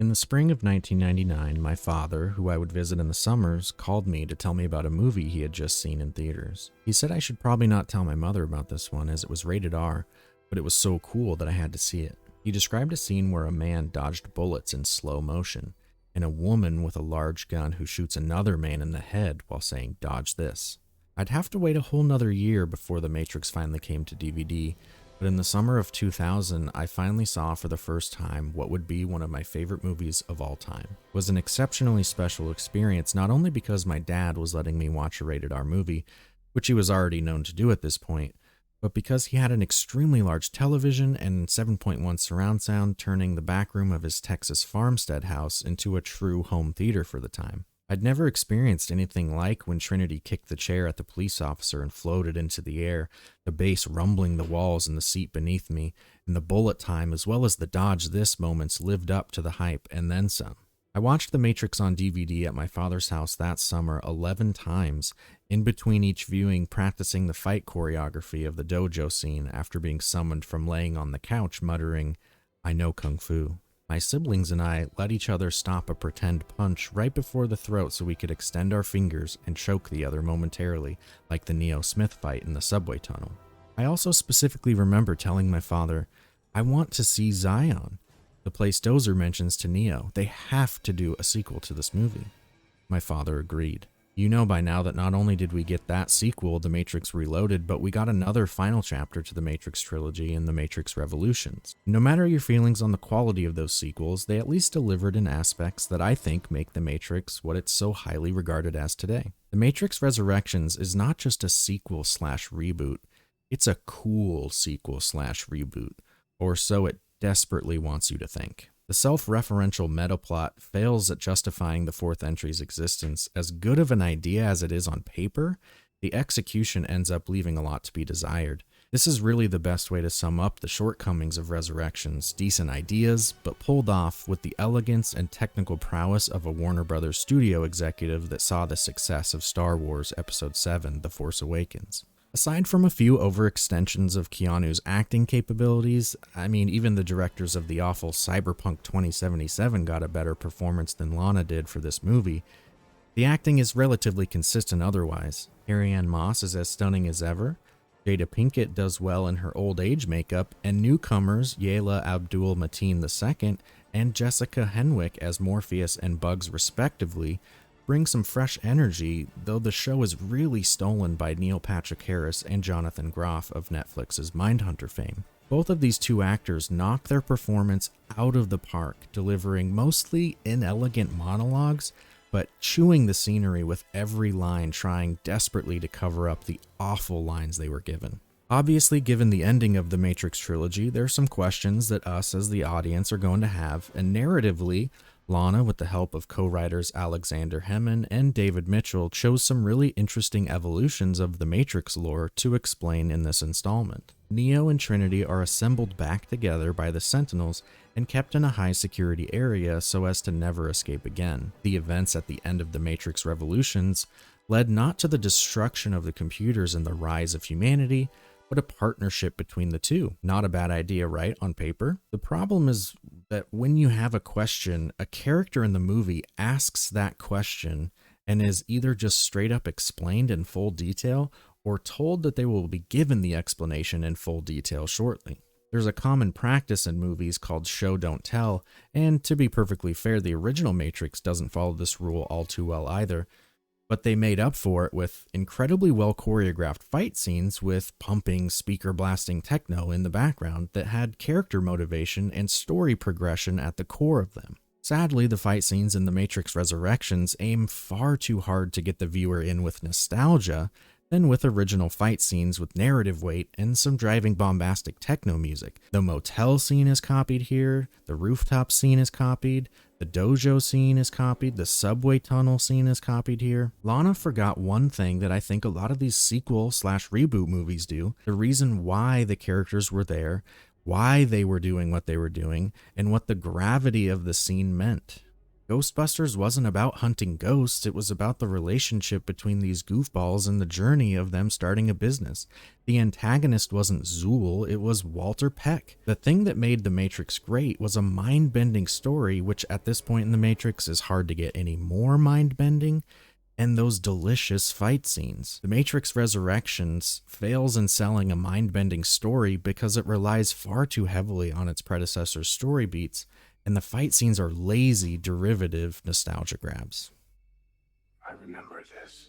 In the spring of 1999, my father, who I would visit in the summers, called me to tell me about a movie he had just seen in theaters. He said I should probably not tell my mother about this one as it was rated R, but it was so cool that I had to see it. He described a scene where a man dodged bullets in slow motion, and a woman with a large gun who shoots another man in the head while saying, "Dodge this." I'd have to wait a whole nother year before The Matrix finally came to DVD, but in the summer of 2000, I finally saw for the first time what would be one of my favorite movies of all time. It was an exceptionally special experience, not only because my dad was letting me watch a rated R movie, which he was already known to do at this point, but because he had an extremely large television and 7.1 surround sound, turning the back room of his Texas farmstead house into a true home theater for the time. I'd never experienced anything like when Trinity kicked the chair at the police officer and floated into the air, the bass rumbling the walls and the seat beneath me, and the bullet time as well as the dodge this moments lived up to the hype and then some. I watched The Matrix on DVD at my father's house that summer 11 times, in between each viewing practicing the fight choreography of the dojo scene after being summoned from laying on the couch muttering, "I know Kung Fu." My siblings and I let each other stop a pretend punch right before the throat so we could extend our fingers and choke the other momentarily, like the Neo-Smith fight in the subway tunnel. I also specifically remember telling my father, "I want to see Zion," the place Dozer mentions to Neo. They have to do a sequel to this movie. My father agreed. You know by now that not only did we get that sequel, The Matrix Reloaded, but we got another final chapter to the Matrix trilogy in The Matrix Revolutions. No matter your feelings on the quality of those sequels, they at least delivered in aspects that I think make The Matrix what it's so highly regarded as today. The Matrix Resurrections is not just a sequel/reboot, it's a cool sequel/reboot, or so it desperately wants you to think. The self-referential meta plot fails at justifying the fourth entry's existence. As good of an idea as it is on paper, the execution ends up leaving a lot to be desired. This is really the best way to sum up the shortcomings of Resurrections. Decent ideas, but pulled off with the elegance and technical prowess of a Warner Brothers studio executive that saw the success of Star Wars Episode 7, The Force Awakens. Aside from a few overextensions of Keanu's acting capabilities, I mean, even the directors of the awful Cyberpunk 2077 got a better performance than Lana did for this movie. The acting is relatively consistent otherwise. Carrie-Anne Moss is as stunning as ever, Jada Pinkett does well in her old age makeup, and newcomers Yela Abdul Mateen II and Jessica Henwick as Morpheus and Bugs respectively bring some fresh energy, though the show is really stolen by Neil Patrick Harris and Jonathan Groff of Netflix's Mindhunter fame. Both of these two actors knock their performance out of the park, delivering mostly inelegant monologues, but chewing the scenery with every line, trying desperately to cover up the awful lines they were given. Obviously, given the ending of the Matrix trilogy, there are some questions that us as the audience are going to have, and narratively, Lana, with the help of co-writers Alexander Hemon and David Mitchell, chose some really interesting evolutions of the Matrix lore to explain in this installment. Neo and Trinity are assembled back together by the Sentinels and kept in a high-security area so as to never escape again. The events at the end of the Matrix Revolutions led not to the destruction of the computers and the rise of humanity, but a partnership between the two. Not a bad idea, right, on paper? The problem is that when you have a question, a character in the movie asks that question and is either just straight up explained in full detail or told that they will be given the explanation in full detail shortly. There's a common practice in movies called show don't tell, and to be perfectly fair, the original Matrix doesn't follow this rule all too well either. But they made up for it with incredibly well choreographed fight scenes with pumping, speaker blasting techno in the background that had character motivation and story progression at the core of them. Sadly, the fight scenes in The Matrix Resurrections aim far too hard to get the viewer in with nostalgia than with original fight scenes with narrative weight and some driving bombastic techno music. The motel scene is copied here, the rooftop scene is copied, the dojo scene is copied, the subway tunnel scene is copied here. Lana forgot one thing that I think a lot of these sequel/reboot movies do: the reason why the characters were there, why they were doing what they were doing, and what the gravity of the scene meant. Ghostbusters wasn't about hunting ghosts, it was about the relationship between these goofballs and the journey of them starting a business. The antagonist wasn't Zool, it was Walter Peck. The thing that made The Matrix great was a mind-bending story, which at this point in The Matrix is hard to get any more mind-bending, and those delicious fight scenes. The Matrix Resurrections fails in selling a mind-bending story because it relies far too heavily on its predecessor's story beats, and the fight scenes are lazy, derivative nostalgia grabs. I remember this.